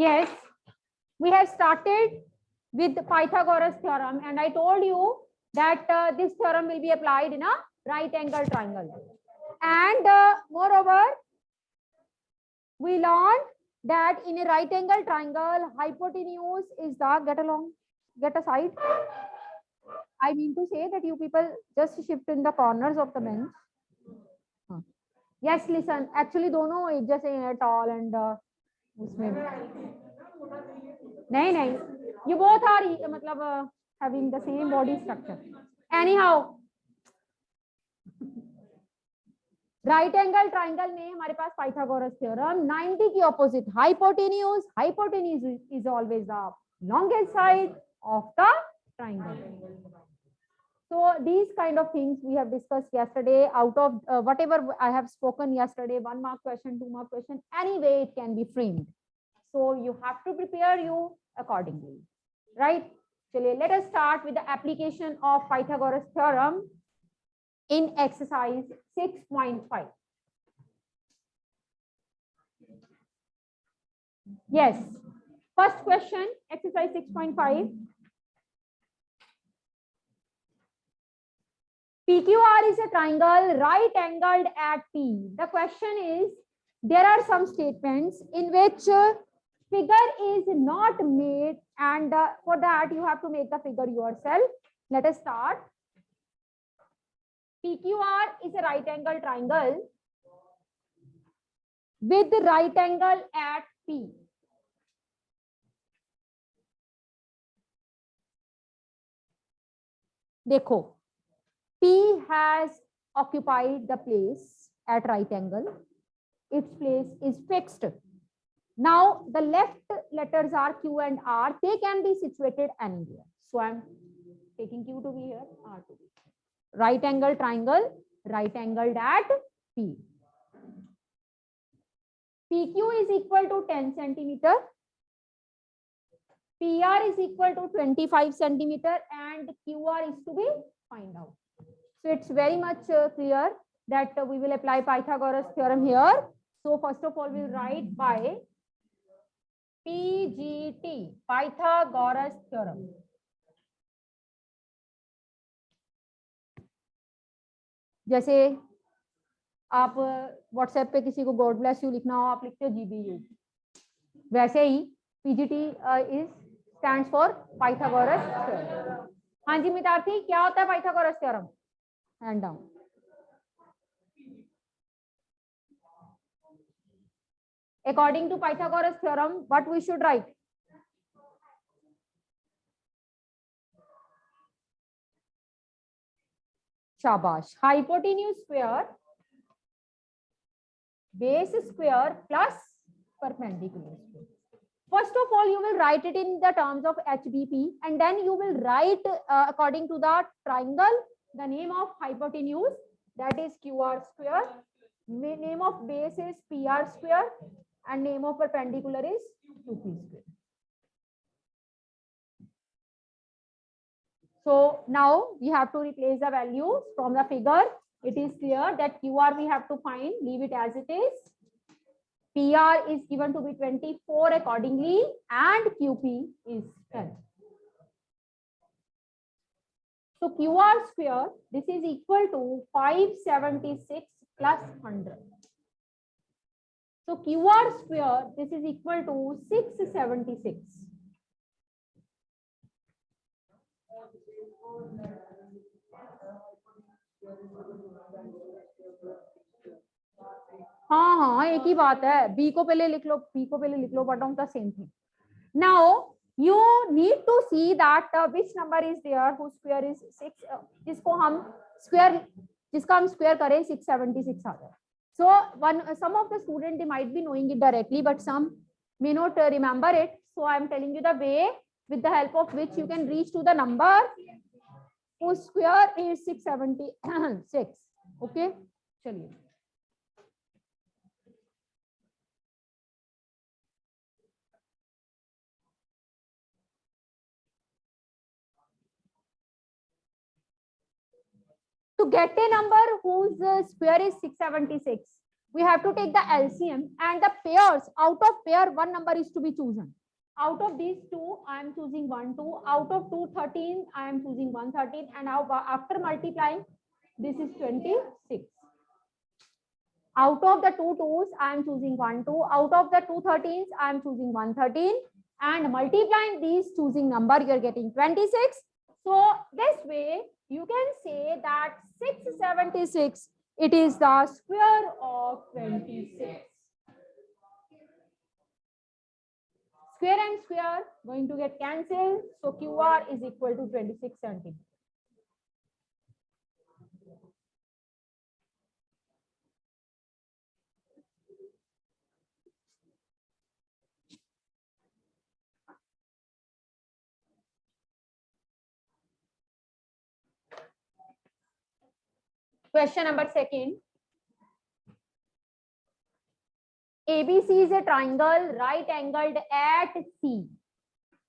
Yes, we have started with Pythagoras theorem, and I told you that this theorem will be applied in a right angle triangle. And moreover, we learned that in a right angle triangle, hypotenuse is the, get aside. I mean to say that you people just shift in the corners of the bench. Yes, listen, actually दोनों एक जैसे हैं, tall and उसमें नहीं, you both are मतलब having the same body structure. Anyhow, right angle triangle में हमारे पास Pythagoras theorem 90 की opposite hypotenuse is always the longest side of the triangle. So these kind of things we have discussed yesterday. Out of whatever I have spoken yesterday, 1 mark question, 2 mark question, anyway it can be framed. So you have to prepare you accordingly, right? Chaliye, let us start with the application of Pythagoras theorem in exercise 6.5. Yes, first question, exercise 6.5. PQR is a triangle right angled at P. The question is, there are some statements in which figure is not made, and for that you have to make the figure yourself. Let us start. PQR is a right angle triangle with right angle at P. देखो, P has occupied the place at right angle. Its place is fixed. Now the left letters are Q and R. They can be situated anywhere. So I'm taking Q to be here, R to be. Right angle triangle, right angled at P. PQ is equal to 10 centimeter. PR is equal to 25 centimeter, and QR is to be find out. So it's very much clear that we will apply Pythagoras theorem here. So first of all, we'll write by PGT, Pythagoras theorem. जैसे आप WhatsApp पे किसी को God bless you लिखना हो, आप लिखते हो GBU. वैसे ही PGT is stands for Pythagoras theorem. हाँ जी मितार्थी, क्या होता है Pythagoras theorem? Hand down. According to Pythagoras theorem, what we should write? Shabash. Hypotenuse square, base square plus perpendicular square. First of all, you will write it in the terms of HBP, and then you will write according to the triangle the name of hypotenuse, that is QR square, name of base is PR square, and name of perpendicular is QP square. So now we have to replace the values from the figure. It is clear that QR we have to find, leave it as it is. PR is given to be 24 accordingly, and QP is 10. So QR square, this is equal to 576 plus 100. So QR square, this is equal to 676. हाँ एक ही बात है. B को पहले लिख लो, P को पहले लिख लो, but on the same thing. Now you need to see that which number is there whose square is 6. जिसको हम square, जिसका हम square करें 676 आ जाए. So some of the students, they might be knowing it directly, but some may not remember it. So I am telling you the way with the help of which you can reach to the number whose square is 676. Okay, चलिए. To get a number whose square is 676, we have to take the LCM and the pairs. Out of pair, one number is to be chosen. Out of these two, I am choosing 1, 2. Out of 2, 13, I am choosing 113. And now after multiplying, this is 26. Out of the 2 2s, I am choosing 1, 2. Out of the 2 13s, I am choosing 113. And multiplying these choosing number, you are getting 26. So this way, you can say that 676, it is the square of 26. Square and square going to get cancelled. So QR is equal to 26 centimeters. Question number 2. ABC is a triangle right angled at C.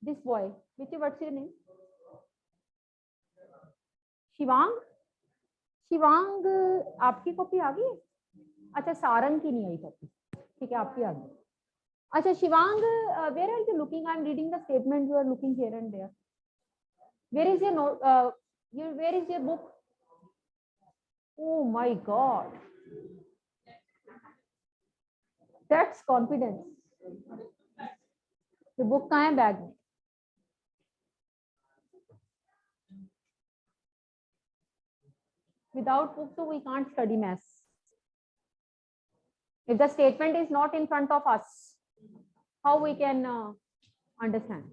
This boy, what's your name? Shivang. Shivang, आपकी copy आ गई? अच्छा, सारंग की नहीं आई copy. ठीक है, आपकी आ गई. अच्छा Shivang, where are you looking? I am reading the statement. You are looking here and there. Where is your note? Where is your book? Oh my God. That's confidence. The book कहाँ है bag में? Without book, so we can't study maths. If the statement is not in front of us, how we can understand?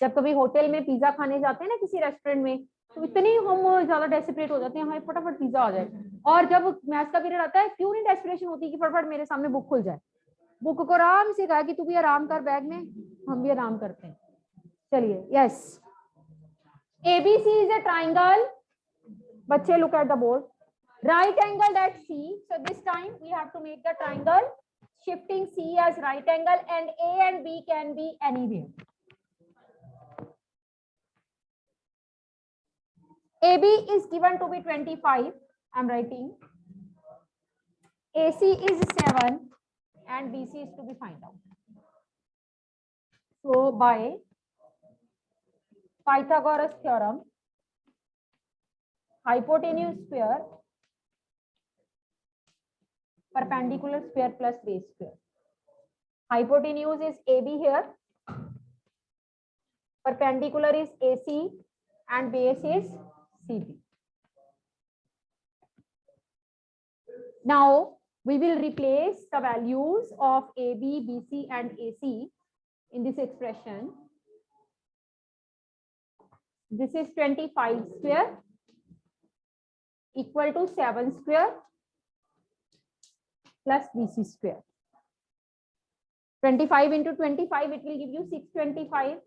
जब कभी hotel में pizza खाने जाते हैं ना किसी रेस्टोरेंट में, तो इतने हम ज्यादा डेस्परेट हो जाते हैं हमें फटाफट पिज्जा आ जाए. और जब मैथ्स का पीरियड आता है, क्यों नहीं डेस्परेशन होती कि फटाफट मेरे सामने बुक खुल जाए. बुक को आराम से कहा कि तू भी आराम कर बैग में, हम भी आराम करते हैं. चलिए, yes. ABC is a triangle. बच्चे look at the board. Right angled at C. So this time we have to make the triangle shifting C as right angle, and A and B can be anywhere. AB is given to be 25. I'm writing. AC is 7 and BC is to be find out. So by Pythagoras theorem, hypotenuse square, perpendicular square plus base square. Hypotenuse is AB here, perpendicular is AC, and base is CB. Now we will replace the values of AB, BC, and AC in this expression. This is 25 square equal to 7 square plus BC square. 25 into 25, it will give you 625.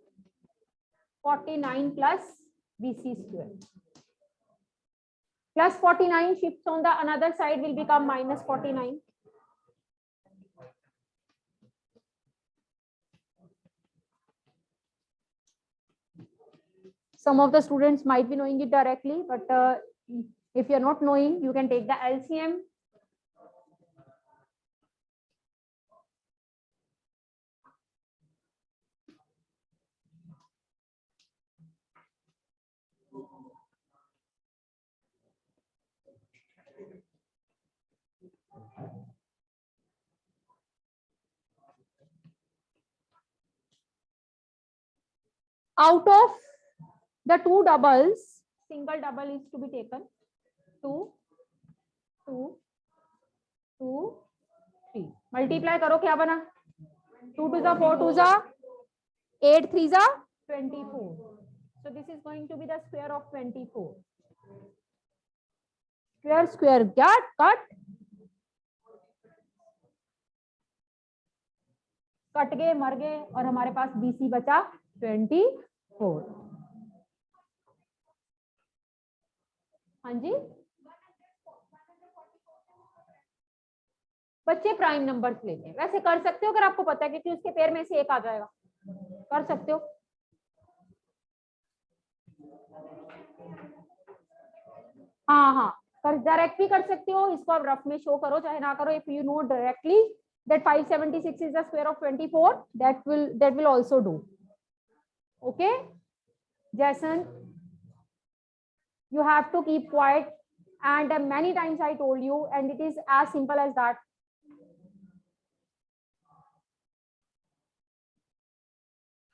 49 plus BC square. Plus 49 shifts on the another side will become minus 49. Some of the students might be knowing it directly, but if you're not knowing, you can take the LCM. Out of the two doubles, single double is to be taken. 2, 2, 2, 3. Multiply करो, क्या बना? 2 to the 4 to the 8 3 the 24. So this is going to be the square of 24. Square square get cut. Cut गए, मर गए, और हमारे पास BC बचा 24. हाँ जी बच्चे प्राइम नंबर्स लेते हैं. वैसे कर सकते हो अगर आपको पता है कि उसके पेयर में से एक आ जाएगा, कर सकते हो. हाँ हाँ डायरेक्ट भी कर सकते हो, इसको आप रफ में शो करो चाहे ना करो. If you know directly that 576 is the square of 24, that will also do. Okay, Jason, you have to keep quiet, and many times I told you, and it is as simple as that.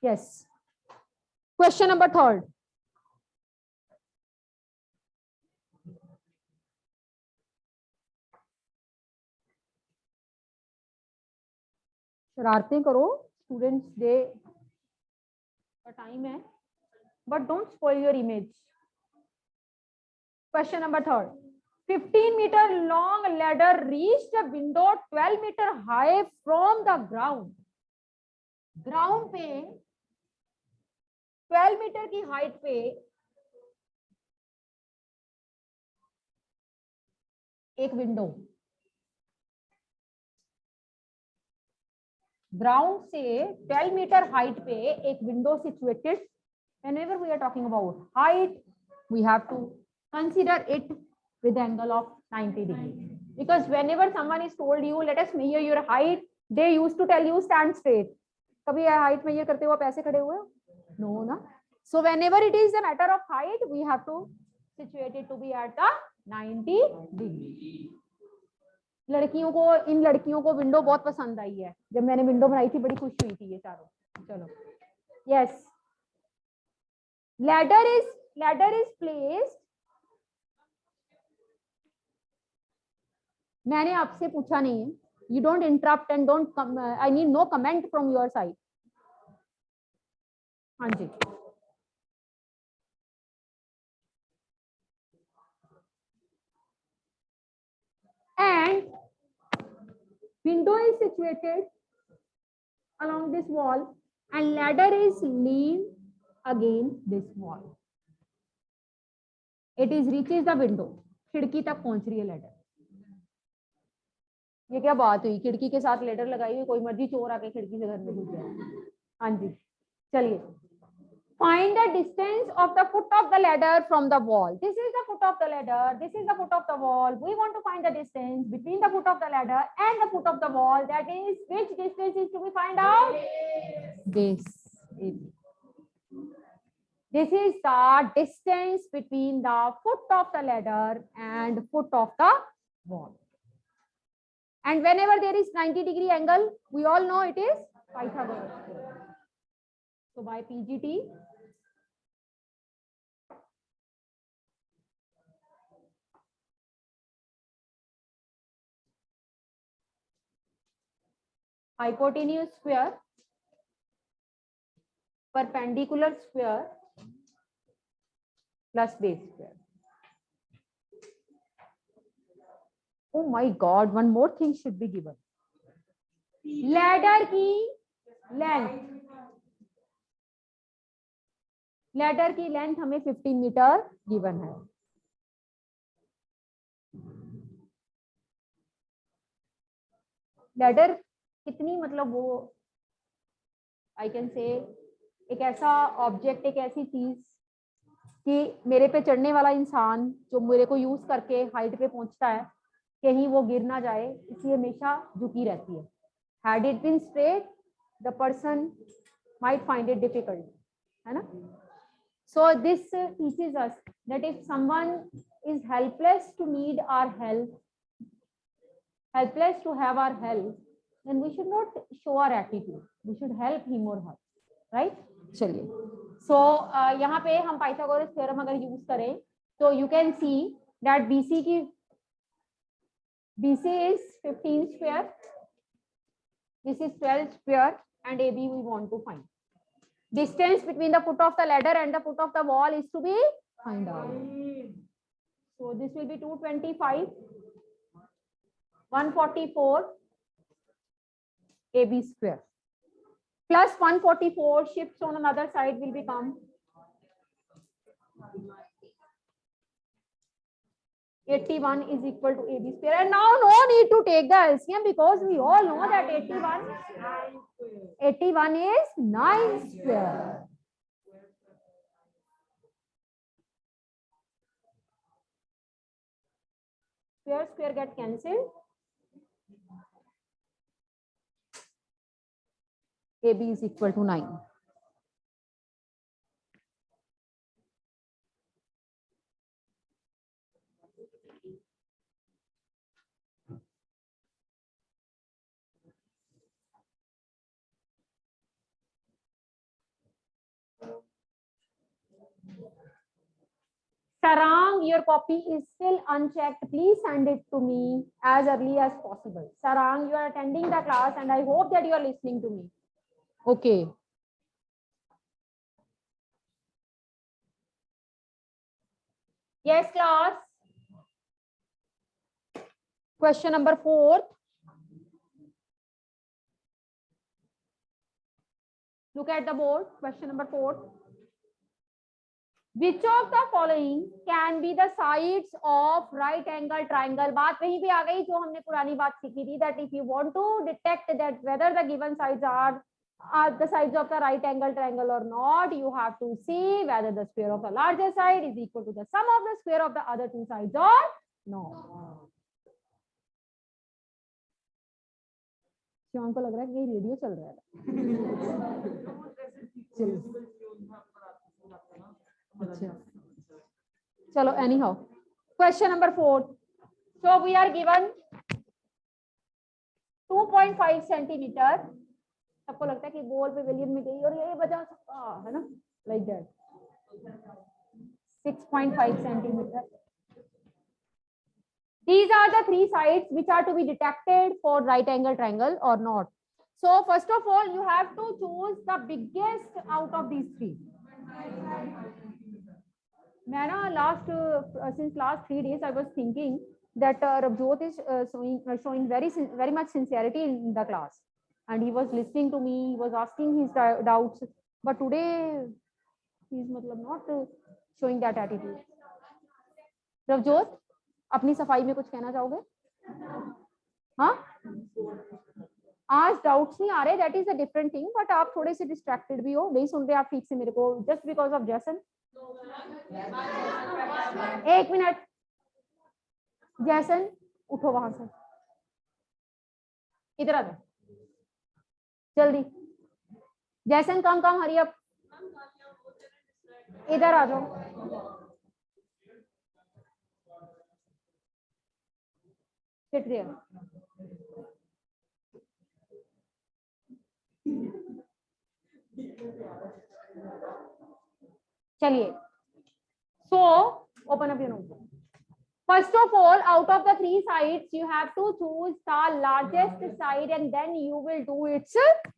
Yes, question number 3. शरारतें करो, students day का time है, but don't spoil your image. Question number 3. 15-meter long ladder reached a window 12-meter high from the ground. Ground पे 12 metre की height पे एक window, ground से 12 metre height पे एक window situated. Whenever we are talking about height, we have to consider it with angle of 90 degrees. Because whenever someone is told you, let us measure your height, they used to tell you stand straight. कभी height measure करते हो आप ऐसे खड़े हुए हो? No ना. So whenever it is a matter of height, we have to situate it to be at the 90 degree. लड़कियों को, इन लड़कियों को विंडो बहुत पसंद आई है. जब मैंने विंडो बनाई थी बड़ी खुश हुई थी ये चारों. चलो, yes. Ladder is placed. मैंने आपसे पूछा नहीं है. You don't interrupt and don't come. I need no comment from your side. हाँ जी. And window is situated along this wall, and ladder is leaned against this wall. It is reaches the window. खिड़की तक पहुंच रही है ladder. ये क्या बात हुई, खिड़की के साथ लेटर लगाई हुई, कोई मर्जी चोर आके खिड़की से घर में घुस जाए. हाँ जी, चलिए. Find the distance of the foot of the ladder from the wall. This is the foot of the ladder. This is the foot of the wall. We want to find the distance between the foot of the ladder and the foot of the wall. That is, which distance is to be find out? This. This is the distance between the foot of the ladder and foot of the wall. And whenever there is 90 degree angle, we all know it is Pythagoras theorem. So by PGT, hypotenuse square, perpendicular square plus base square. Oh my God, one more thing should be given. Ladder की length. Ladder की length हमें 15 metre given है. Ladder कितनी, मतलब वो I can say एक ऐसा object, एक ऐसी चीज कि मेरे पे चढ़ने वाला इंसान जो मेरे को यूज करके हाइट पे पहुंचता है, कहीं वो गिर ना जाए, इसलिए हमेशा झुकी रहती है. Had it been straight, the person might find it difficult, है ना? So this teaches us that if someone is helpless to need our help, helpless to have our help, then we should not show our attitude. We should help him or her, right? चलिए. So यहाँ पे हम Pythagoras theorem अगर use करें तो you can see that BC is 15 square, this is 12 square, and AB we want to find. Distance between the foot of the ladder and the foot of the wall is to be find out. So this will be 225, 144 AB square plus 144 shifts on another side will become 81 is equal to AB square. And now no need to take the LCM because we all know that 81 is 9 square. Square square get cancelled. AB is equal to 9. Sarang, your copy is still unchecked. Please send it to me as early as possible. Sarang, you are attending the class and I hope that you are listening to me. Okay. Yes, class. Question number 4. Look at the board. Question number 4. Which of the following can be the sides of right angle triangle? बात वहीं पे आ गई जो हमने पुरानी बात सीखी थी, that if you want to detect that whether the given sides are the sides of the right angle triangle or not, you have to see whether the square of the larger side is equal to the sum of the square of the other two sides or not. Shyam को लग रहा है कि radio चल रहा है. चलो, anyhow, question number 4. So we are given 2.5 centimeter. सबको लगता है कि बॉल पे विलियन में गई और ये बचा सकता है ना, like that. 6.5 centimeter. These are the three sides which are to be detected for right angle triangle or not. So first of all, you have to choose the biggest out of these three. मैं ना since last 3 days I was thinking that Rabjot is showing very much sincerity in the class, and he was listening to me, he was asking his doubts, but today he is not showing that attitude. Rabjot, अपनी सफाई में कुछ कहना चाहोगे? हाँ, आज doubts नहीं आ रहे, that is a different thing, but आप थोड़े से डिस्ट्रैक्टेड भी हो, नहीं सुन रहे आप ठीक से मेरे को, जस्ट बिकॉज ऑफ जैसन. एक मिनट, जैसन उठो वहां से, इधर आ जाओ जल्दी. जैसन कम हरी अप, इधर आ जाओ. Sit there. चलिए, so open up your notebook. First of all, out of the three sides, you have to choose the largest side and then you will do its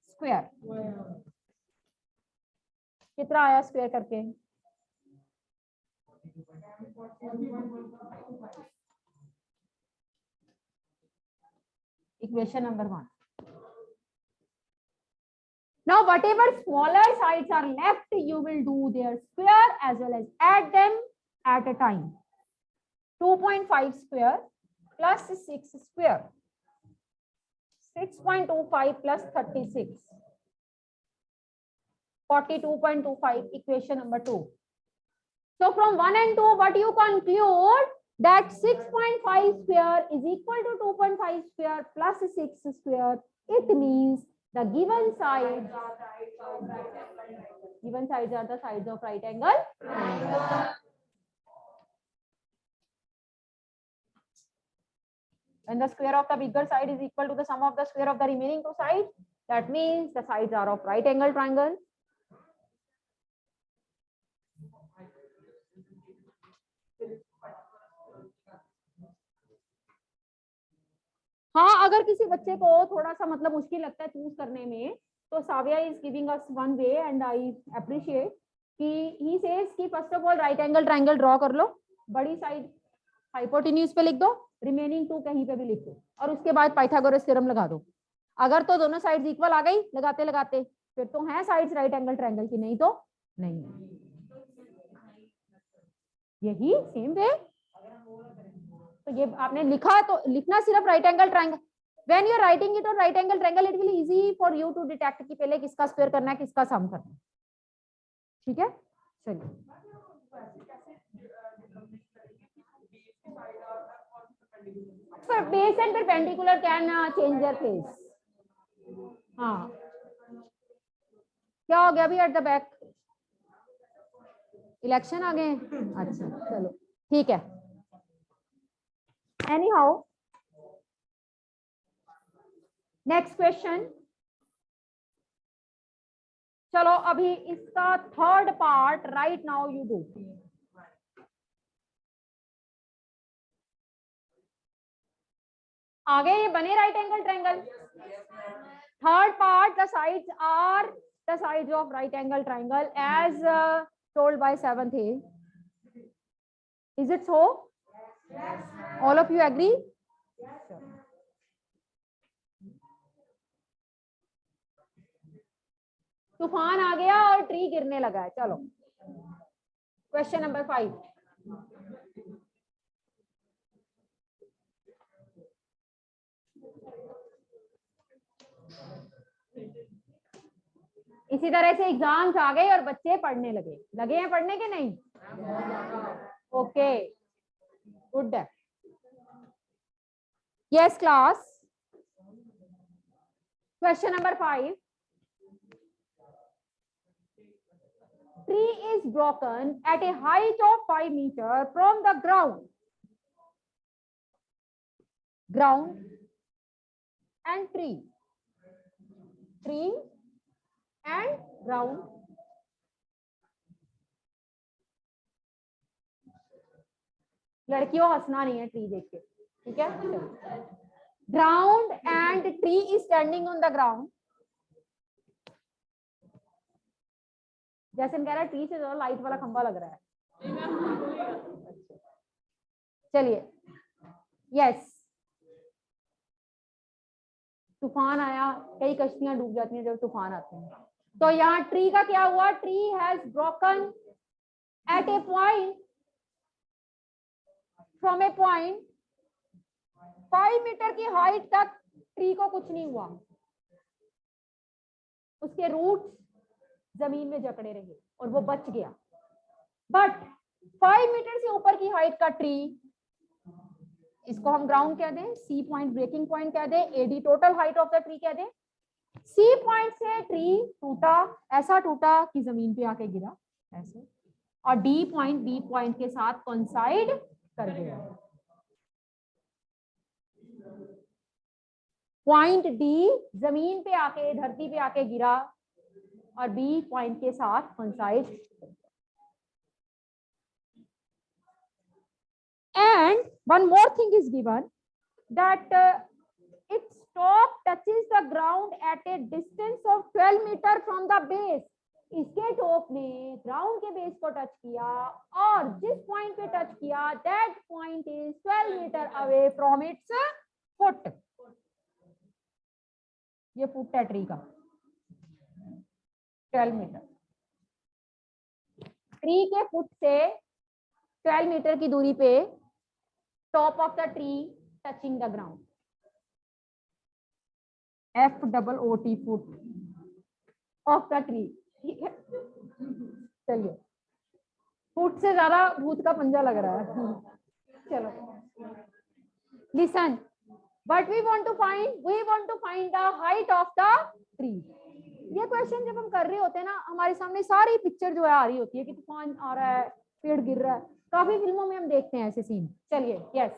square. कितना आया square करके? Equation number 1. Now, whatever smaller sides are left, you will do their square as well as add them at a time. 2.5 square plus 6 square. 6.25 plus 36. 42.25, equation number 2. So from 1 and 2, what you conclude? That 6.5 square is equal to 2.5 square plus 6 square. It means the given sides are the sides of right angle triangle. When the square of the bigger side is equal to the sum of the square of the remaining two sides, that means the sides are of right angle triangle. हाँ, अगर किसी बच्चे को थोड़ा सा मुश्किल लगता है चूज करने में, तो Savia is giving us one way and I appreciate कि ही सेज कि first of all right angle triangle draw कर लो, बड़ी साइड हाइपोटेन्यूज पे लिख दो, रिमेनिंग टू कहीं पे भी लिख दो और उसके बाद पाइथागोरस थ्योरम लगा दो. अगर तो दोनों साइड्स इक्वल आ गई लगाते लगाते फिर तो है साइड्स राइट एंगल ट्रायंगल की, नहीं तो नहीं. यही सेम वे. तो ये आपने लिखा तो लिखना सिर्फ right angle triangle. When you are writing it on right angle triangle it will easy for you to detect कि पहले किसका स्क्वायर करना है किसका सम करना है. ठीक है, चलिए. base and perpendicular can change their face. हाँ, क्या हो गया अभी एट द बैक? इलेक्शन आ गए? अच्छा चलो ठीक है। Anyhow, next question. चलो अभी इसका third part right now you do. आगे ये बने right angle triangle. Third part, the sides are the sides of right angle triangle as told by 7th A. Is it so? All of you agree? तूफान आ गया और tree गिरने लगा है। चलो क्वेश्चन नंबर 5। इसी तरह से एग्जाम्स आ गए और बच्चे पढ़ने लगे हैं पढ़ने के नहीं? Okay good. Yes class, question number 5। Tree is broken at a height of 5 meters from the ground and tree and ground लड़कियों हंसना नहीं है ट्री देख के, ठीक है? Ground and tree is standing on the ground. जैसे कह रहा है ट्री से ज्यादा लाइट वाला खंबा लग रहा है। चलिए यस, तूफान आया, कई कश्तियां डूब जाती हैं जब तूफान आते हैं। तो यहाँ ट्री का क्या हुआ? Tree has broken at a point, from a point 5 metre की हाइट तक ट्री को कुछ नहीं हुआ, उसके रूट्स जमीन में जकड़े रहे और वो बच गया। बट 5 मीटर से ऊपर की हाइट का ट्री, इसको हम ग्राउंड कह दें, सी पॉइंट ब्रेकिंग पॉइंट कह दें, AD total height of the tree कह दें। सी पॉइंट से ट्री टूटा, ऐसा टूटा कि जमीन पे आके गिरा ऐसे, और डी पॉइंट बी पॉइंट के साथ कोइंसाइड कर गया। पॉइंट डी जमीन पे आके, धरती पे आके गिरा और बी पॉइंट के साथ coincide. And one more thing is given, that its top touches the ground at a distance of 12 meter from the base. इसके टॉप ने ग्राउंड के बेस को टच किया और जिस पॉइंट पे टच किया that point is 12 meter away from its foot. ये फुट है ट्री का, 12 मीटर। ट्री के फुट से 12 मीटर की दूरी पे top of the tree touching the ground, FOOT, foot of the tree, ठीक है? चलिए, फुट से ज्यादा भूत का पंजा लग रहा है। चलो listen, what we want to find the height of the tree. ये क्वेश्चन जब हम कर रहे होते हैं ना, हमारे सामने सारी पिक्चर जो है आ रही होती है कि तूफान आ रहा है, पेड़ गिर रहा है, काफी फिल्मों में हम देखते हैं ऐसे सीन। चलिए yes,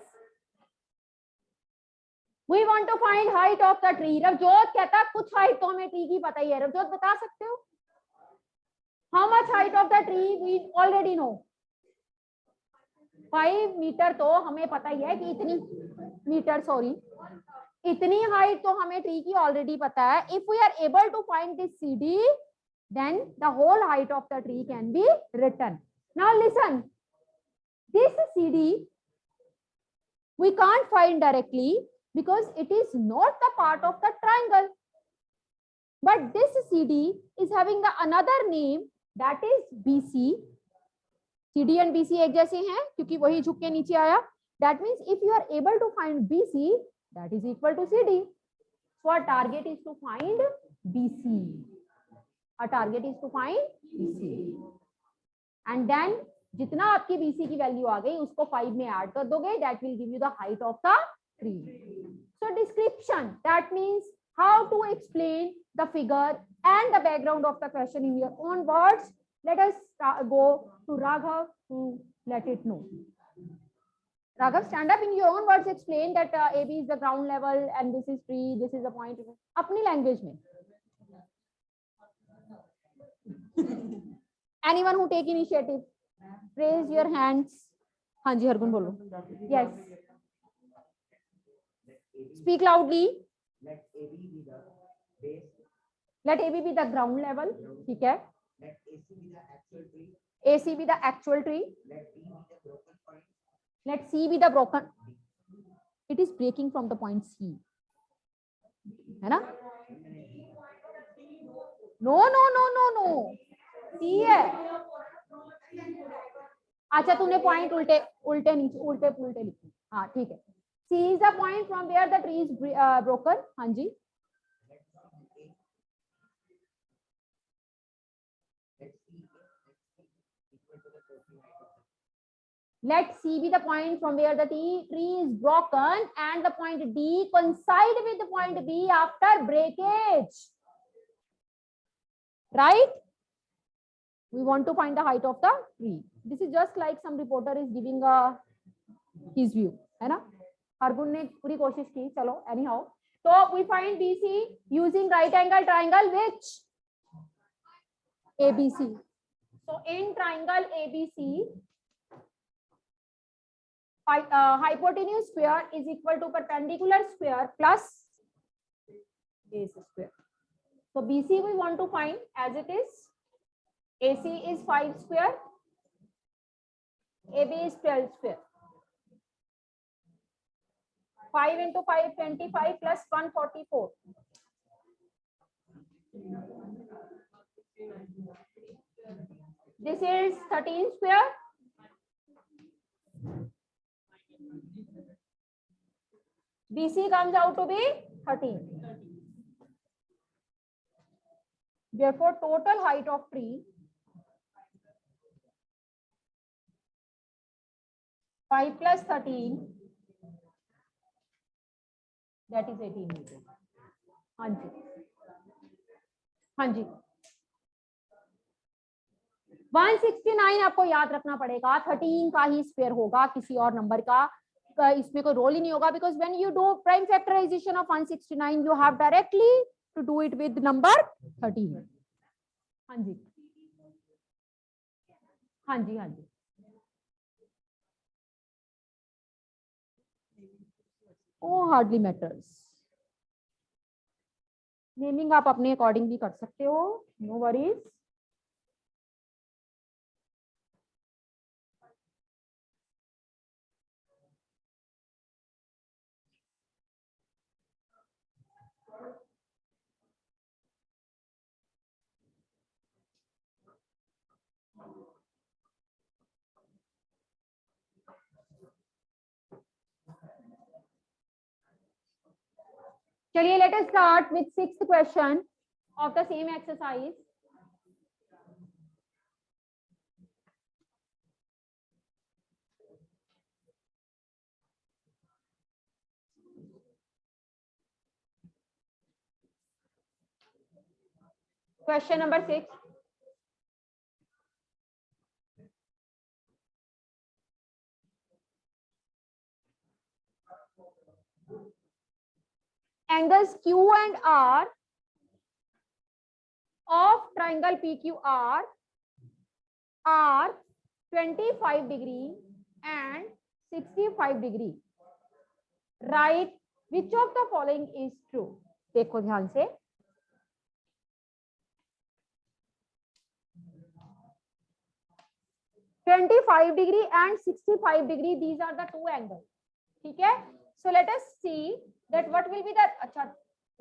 we want to find height of the tree. Ravjot कहता है कुछ हाइट तो हमें ट्री की पता ही है। रवजोत बता सकते हो how much height of the tree? We already know 5 metre, तो हमें पता ही है कि इतनी मीटर, सॉरी इतनी हाइट तो हमें ट्री की ऑलरेडी पता है। If we are able to find this CD, then the whole height of the tree can be written. Now listen, this CD we can't find directly because it is not the part of the triangle, but this CD is having the another name, that is BC. CD and BC एक जैसे हैं क्योंकि वही झुक के नीचे आया। That means if you are able to find BC, that is equal to CD. So our target is to find BC. Our target is to find BC. And then जितना आपकी BC की वैल्यू आ गई उसको 5 में add कर दोगे, that will give you the height of the tree. So description, that means how to explain the figure and the background of the question in your own words. Let us go to Raghav to let it know. Raghav, stand up, in your own words explain that AB is the ground level and this is tree, this is the point. अपनी language में. Anyone who take initiative, raise your hands. हाँ जी हरगुन बोलो. Yes. Speak loudly. Let AB be the base. Let AB be the ground level. ठीक है. Let AC be the actual tree. AC be the actual tree. Let B be the broken point. Let C be the broken. It is breaking from the point C. है ना? No, no, no, no, no. C है. अच्छा तूने point उल्टे उल्टे नीचे उल्टे पुल्टे लिखे. हाँ ठीक है. C is the point from where the tree is broken. हाँ जी. Let C be the point from where the tree is broken and the point D coincide with the point B after breakage. Right? We want to find the height of the tree. This is just like some reporter is giving his view. है ना? हरगुन ने पूरी कोशिश की. चलो anyhow. So we find BC using right angle triangle which ABC. So in triangle ABC, hypotenuse square is equal to perpendicular square plus base square. So BC we want to find as it is. AC is 5 square. AB is 12 square. 5 into 5, 25 plus 144. This is 13 square. BC comes out to be 13. Therefore, total height of tree 5 plus 13, that is 18 meters. हाँ जी हाँ जी 169 आपको याद रखना पड़ेगा. 13 का ही square होगा, किसी और नंबर का इसमें कोई रोल ही नहीं होगा. Because when you do prime factorisation of 169 you have directly to do it with number 13. हाँ जी हाँ जी हाँ जी. Oh, hardly matters. नेमिंग आप अपने अकॉर्डिंग भी कर सकते हो. No worries. चलिए let us start with 6th question of the same exercise. Question number 6. Angles Q and R of triangle PQR are 25 degree and 65 degree. Write which of the following is true. देखो ध्यान से. $25 degree and 65 degree. These are the two angles. ठीक है. So let us see that what will be the. अच्छा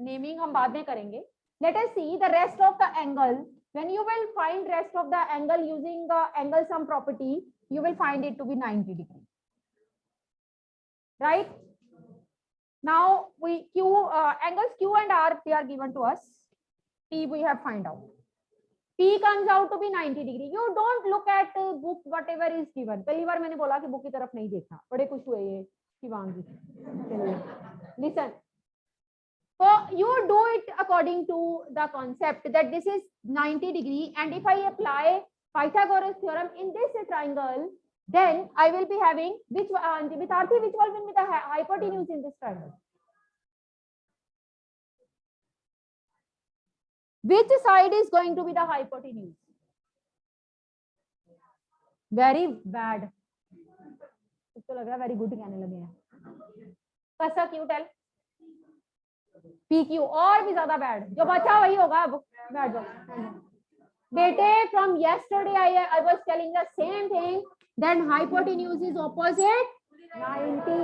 naming हम बाद में करेंगे. Let us see the rest of the angle. When you will find rest of the angle using the angle sum property, you will find it to be 90 degree. Right? Now we angles Q and R, they are given to us. T we have find out. P comes out to be 90 degree. You don't look at book whatever is given. पहली बार मैंने बोला कि book की तरफ नहीं देखना, बड़े खुश हुए ये शिवांगी। चलिए, listen. So you do it according to the concept that this is 90 degree, and if I apply Pythagoras theorem in this triangle, then I will be having which Vitarthi, which will be the hypotenuse in this triangle? Which side is going to be the hypotenuse? Very bad. इसको लग रहा है very good कहने लगे हैं। कैसा क्यों tell? PQ और भी ज्यादा बैड, जो बचा वही होगा। अब बैठ जाओ बेटे। From yesterday I was telling the same thing, then hypotenuse is opposite 90.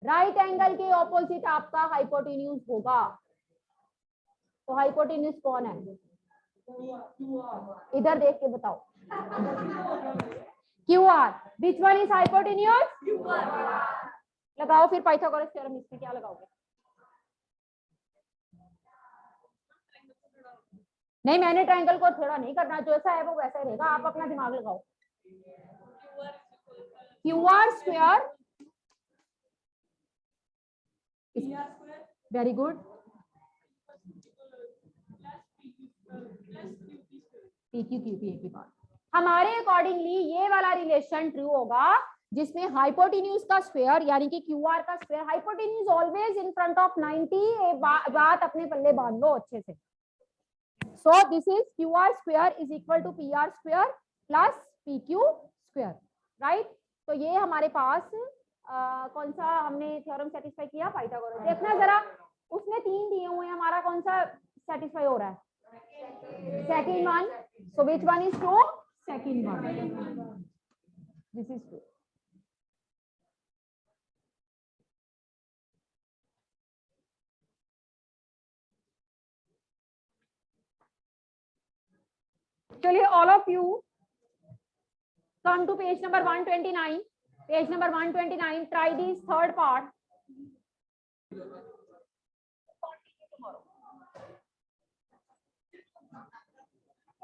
Right angle के ऑपोजिट आपका हाइपोटेन्यूज होगा। तो हाइपोटेन्यूज कौन है? इधर देख के बताओ। QR. Which one is hypotenuse? लगाओ फिर पाइथागोरस थ्योरम। इसमें क्या लगाओगे? नहीं, मैंने ट्रायंगल को थोड़ा नहीं करना, जैसा है वो वैसा ही रहेगा। आप अपना दिमाग लगाओ। QR square, very good. PQ QP एक ही बात। हमारे अकॉर्डिंगली ये वाला रिलेशन ट्रू होगा जिसमें हाइपोटेन्यूज का स्क्वायर यानी कि QR का square, hypotenuse always in front of 90। बात अपने पल्ले बांध लो अच्छे से। So this is QR square is equal to PR square plus PQ square, right. तो ये हमारे पास कौन सा हमने थ्योरम सेटिस्फाई किया? पाइथागोरस। देखना जरा, उसने 3 दिए हुए हैं, हमारा कौन सा सेटिस्फाई हो रहा है? Second one. So which one is true? Second one, this is true. चलिए, all of you come to page number 129. Page number 129. Try this third part.